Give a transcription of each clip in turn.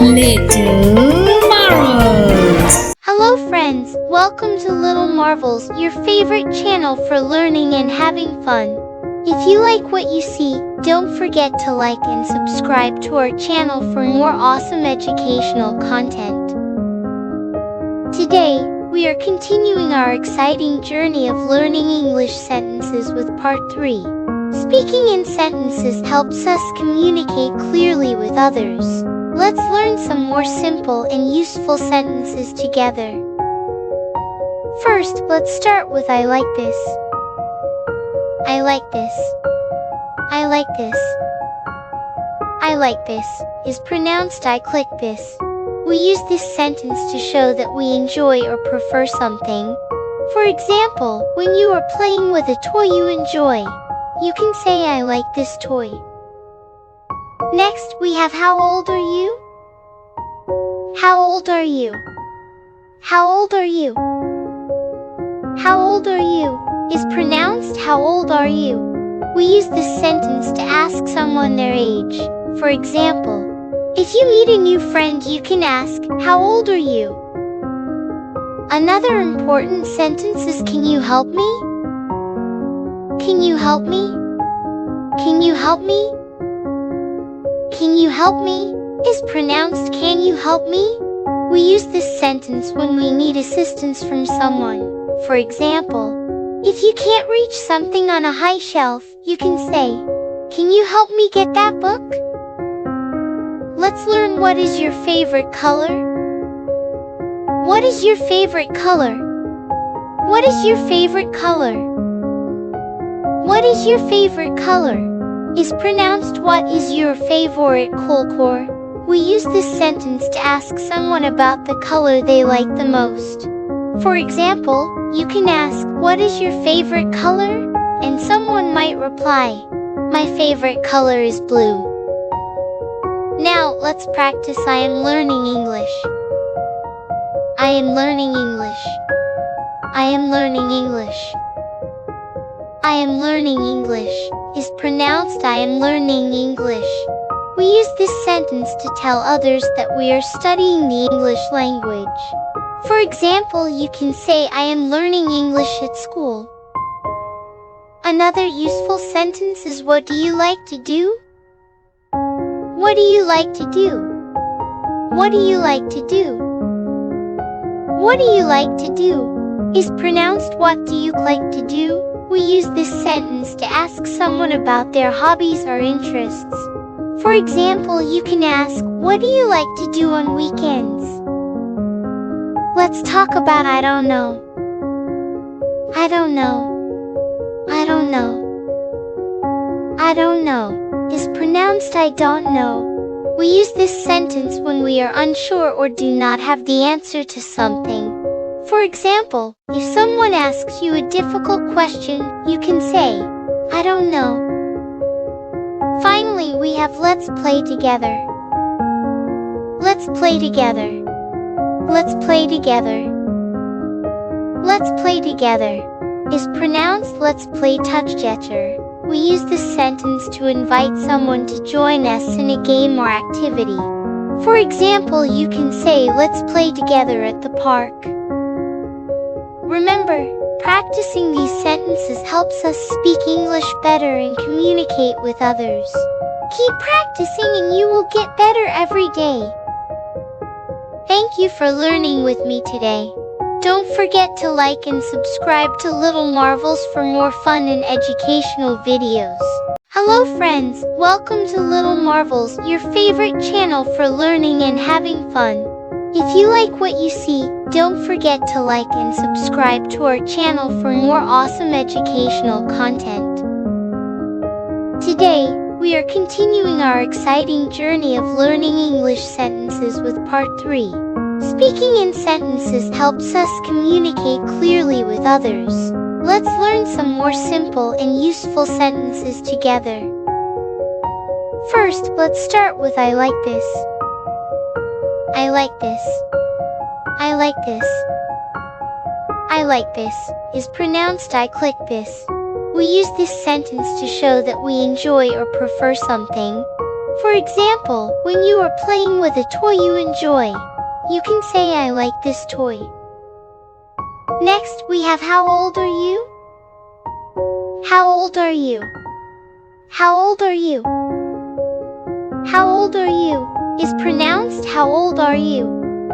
Little Marvels. Hello friends, welcome to Little Marvels, your favorite channel for learning and having fun. If you like what you see, don't forget to like and subscribe to our channel for more awesome educational content. Today, we are continuing our exciting journey of learning English sentences with part 3. Speaking in sentences helps us communicate clearly with others. Let's learn some more simple and useful sentences together. First, let's start with I like this. I like this. I like this. I like this is pronounced I click this. We use this sentence to show that we enjoy or prefer something. For example, when you are playing with a toy you enjoy, you can say I like this toy. Next, we have how old are you? How old are you? How old are you? How old are you is pronounced how old are you. We use this sentence to ask someone their age. For example, if you meet a new friend you can ask, how old are you? Another important sentence is can you help me? Can you help me? Can you help me? Can you help me is pronounced can you help me? We use this sentence when we need assistance from someone. For example, if you can't reach something on a high shelf, you can say, can you help me get that book? Let's learn what is your favorite color? What is your favorite color? What is your favorite color? What is your favorite color is pronounced what is your favorite color. We use this sentence to ask someone about the color they like the most. For example, you can ask, what is your favorite color? And someone might reply, my favorite color is blue. Now, let's practice I am learning English. I am learning English. I am learning English. I am learning English is pronounced I am learning English. We use this sentence to tell others that we are studying the English language. For example, you can say I am learning English at school. Another useful sentence is what do you like to do? What do you like to do? What do you like to do? What do you like to do is pronounced what do you like to do? We use this sentence to ask someone about their hobbies or interests. For example, you can ask, what do you like to do on weekends? Let's talk about I don't know. I don't know. I don't know. I don't know is pronounced I don't know. We use this sentence when we are unsure or do not have the answer to something. For example, if someone asks you a difficult question, you can say, I don't know. Finally, we have let's play together. Let's play together. Let's play together. Let's play together is pronounced let's play together. We use this sentence to invite someone to join us in a game or activity. For example, you can say let's play together at the park. Remember, practicing these sentences helps us speak English better and communicate with others. Keep practicing and you will get better every day. Thank you for learning with me today. Don't forget to like and subscribe to Little Marvels for more fun and educational videos. Hello friends, welcome to Little Marvels, your favorite channel for learning and having fun. If you like what you see, don't forget to like and subscribe to our channel for more awesome educational content. Today, we are continuing our exciting journey of learning English sentences with part 3. Speaking in sentences helps us communicate clearly with others. Let's learn some more simple and useful sentences together. First, let's start with I like this. I like this. I like this. I like this is pronounced I click this. We use this sentence to show that we enjoy or prefer something. For example, when you are playing with a toy you enjoy, you can say I like this toy. Next, we have how old are you? How old are you? How old are you? How old are you is pronounced how old are you.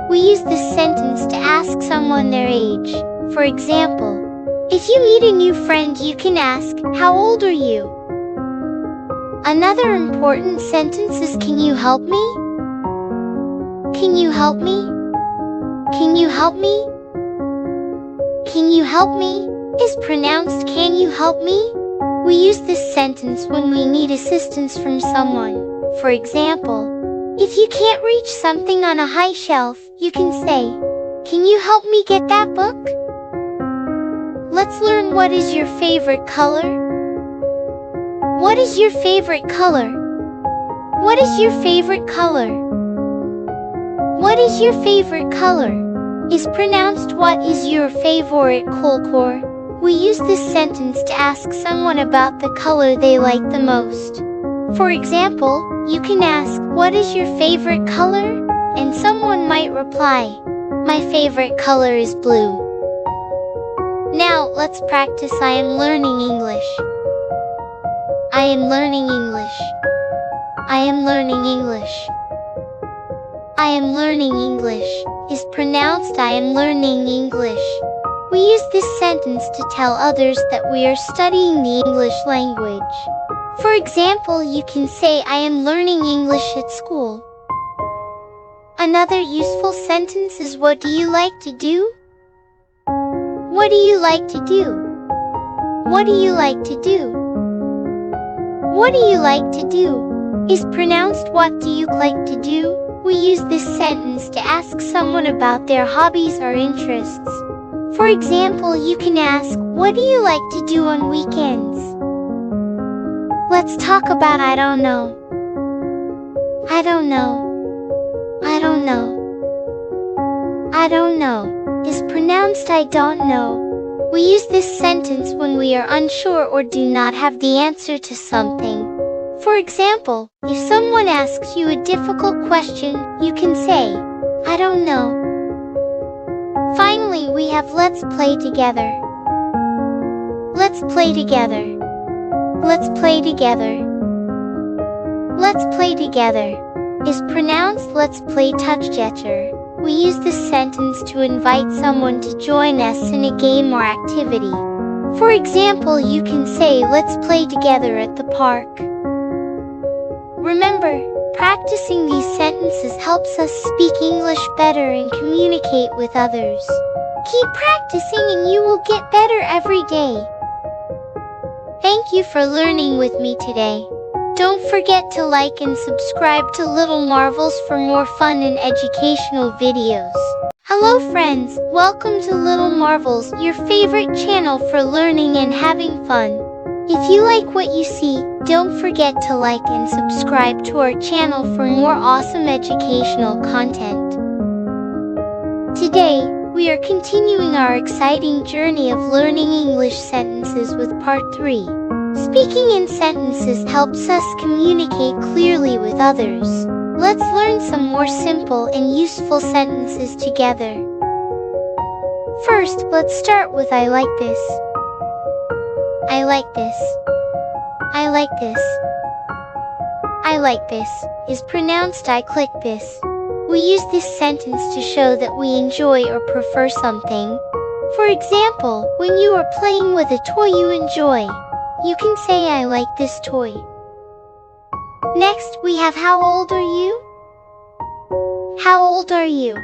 We use this sentence to ask someone their age. For example, if you meet a new friend you can ask, how old are you? Another important sentence is can you help me? Can you help me? Can you help me? Can you help me is pronounced can you help me? We use this sentence when we need assistance from someone. For example, if you can't reach something on a high shelf, you can say, can you help me get that book? Let's learn what is your favorite color? What is your favorite color? What is your favorite color? What is your favorite color is pronounced what is your favorite color. We use this sentence to ask someone about the color they like the most. For example, you can ask, what is your favorite color? And someone might reply, my favorite color is blue. Now, let's practice I am learning English. I am learning English. I am learning English. I am learning English is pronounced I am learning English. We use this sentence to tell others that we are studying the English language. For example, you can say I am learning English at school. Another useful sentence is what do you like to do? What do you like to do? What do you like to do? What do you like to do is pronounced what do you like to do? We use this sentence to ask someone about their hobbies or interests. For example, you can ask, what do you like to do on weekends? Let's talk about I don't know. I don't know. I don't know. I don't know is pronounced I don't know. We use this sentence when we are unsure or do not have the answer to something. For example, if someone asks you a difficult question, you can say, I don't know. Finally, we have let's play together. Let's play together. Let's play together. Let's play together is pronounced let's play together. We use this sentence to invite someone to join us in a game or activity. For example, you can say let's play together at the park. Remember, practicing these sentences helps us speak English better and communicate with others. Keep practicing and you will get better every day. Thank you for learning with me today. Don't forget to like and subscribe to Little Marvels for more fun and educational videos. Hello friends, welcome to Little Marvels, your favorite channel for learning and having fun. If you like what you see, don't forget to like and subscribe to our channel for more awesome educational content. Today, we are continuing our exciting journey of learning English sentences with part 3. Speaking in sentences helps us communicate clearly with others. Let's learn some more simple and useful sentences together. First, let's start with I like this. I like this. I like this. I like this is pronounced I click this. We use this sentence to show that we enjoy or prefer something. For example, when you are playing with a toy you enjoy, you can say I like this toy. Next, we have how old are you? How old are you?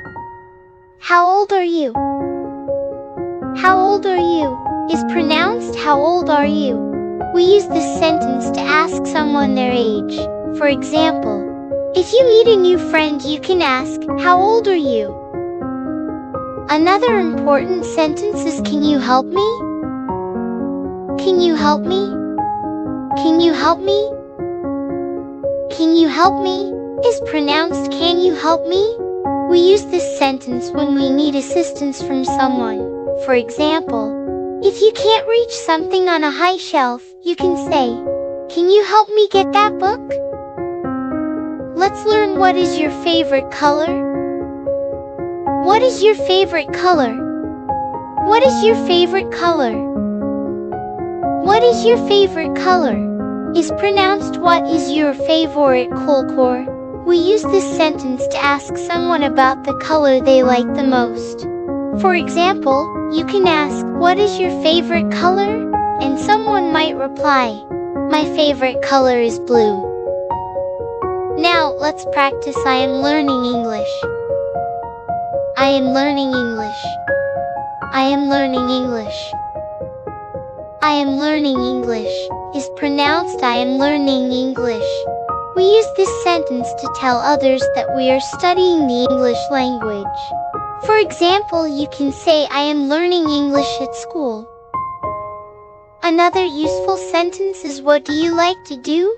How old are you? How old are you is pronounced how old are you? We use this sentence to ask someone their age. For example, if you meet a new friend you can ask, how old are you? Another important sentence is can you help me? Can you help me? Can you help me? Can you help me is pronounced can you help me? We use this sentence when we need assistance from someone. For example, if you can't reach something on a high shelf, you can say, can you help me get that book? Let's learn what is your favorite color? What is your favorite color? What is your favorite color? What is your favorite color? Is pronounced what is your favorite color? We use this sentence to ask someone about the color they like the most. For example, you can ask, what is your favorite color? And someone might reply, my favorite color is blue. Now, let's practice I am learning English. I am learning English. I am learning English. I am learning English is pronounced I am learning English. We use this sentence to tell others that we are studying the English language. For example, you can say I am learning English at school. Another useful sentence is what do you like to do?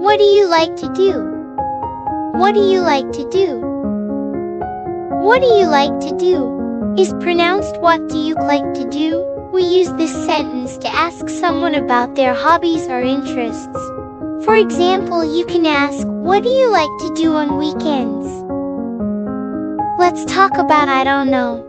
What do you like to do? What do you like to do? What do you like to do is pronounced what do you like to do? We use this sentence to ask someone about their hobbies or interests. For example, you can ask, what do you like to do on weekends? Let's talk about I don't know.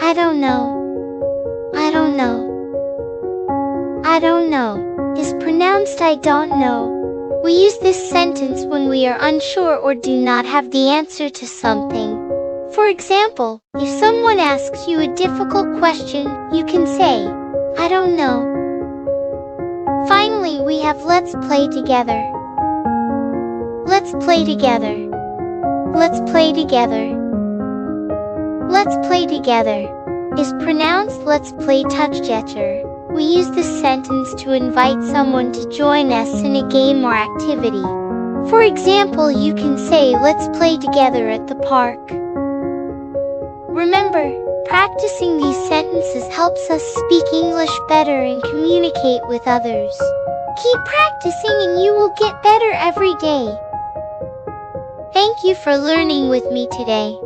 I don't know. I don't know. I don't know is pronounced I don't know. We use this sentence when we are unsure or do not have the answer to something. For example, if someone asks you a difficult question, you can say, I don't know. Finally, we have let's play together. Let's play together. Let's play together. Let's play together is pronounced let's play together. We use this sentence to invite someone to join us in a game or activity. For example, you can say let's play together at the park. Remember, practicing these sentences helps us speak English better and communicate with others. Keep practicing and you will get better every day. Thank you for learning with me today.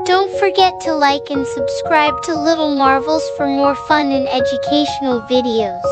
Don't forget to like and subscribe to Little Marvels for more fun and educational videos.